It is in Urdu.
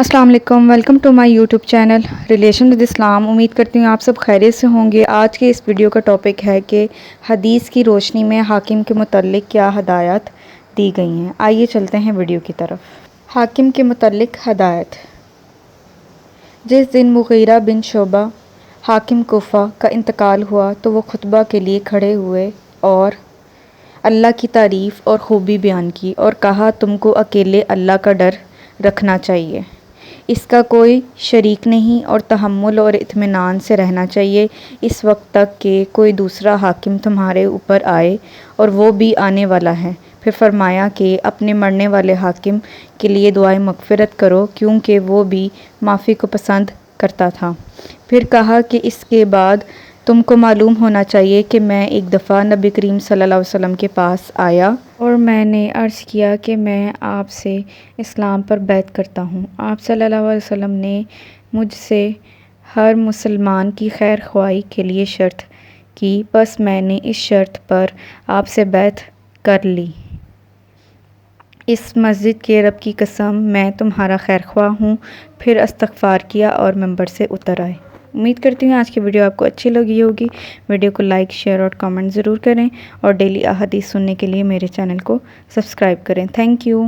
السلام علیکم، welcome to my YouTube channel relation with Islam. امید کرتی ہوں آپ سب خیریت سے ہوں گے۔ آج کے اس ویڈیو کا ٹاپک ہے کہ حدیث کی روشنی میں حاکم کے متعلق کیا ہدایات دی گئی ہیں۔ آئیے چلتے ہیں ویڈیو کی طرف۔ حاکم کے متعلق ہدایت۔ جس دن مغیرہ بن شعبہ حاکم کوفہ کا انتقال ہوا تو وہ خطبہ کے لیے کھڑے ہوئے اور اللہ کی تعریف اور خوبی بیان کی اور کہا، تم کو اکیلے اللہ کا ڈر رکھنا چاہیے، اس کا کوئی شریک نہیں، اور تحمل اور اطمینان سے رہنا چاہیے اس وقت تک کہ کوئی دوسرا حاکم تمہارے اوپر آئے، اور وہ بھی آنے والا ہے۔ پھر فرمایا کہ اپنے مرنے والے حاکم کے لیے دعائے مغفرت کرو کیونکہ وہ بھی معافی کو پسند کرتا تھا۔ پھر کہا کہ اس کے بعد تم کو معلوم ہونا چاہیے کہ میں ایک دفعہ نبی کریم صلی اللہ علیہ وسلم کے پاس آیا اور میں نے عرض کیا کہ میں آپ سے اسلام پر بیعت کرتا ہوں۔ آپ صلی اللہ علیہ وسلم نے مجھ سے ہر مسلمان کی خیر خواہی کے لیے شرط کی، بس میں نے اس شرط پر آپ سے بیعت کر لی۔ اس مسجد کے رب کی قسم میں تمہارا خیر خواہ ہوں۔ پھر استغفار کیا اور ممبر سے اتر آئے۔ امید کرتی ہوں آج کی ویڈیو آپ کو اچھی لگی ہوگی۔ ویڈیو کو لائک، شیئر اور کامنٹ ضرور کریں، اور ڈیلی احادیث سننے کے لیے میرے چینل کو سبسکرائب کریں۔ Thank you.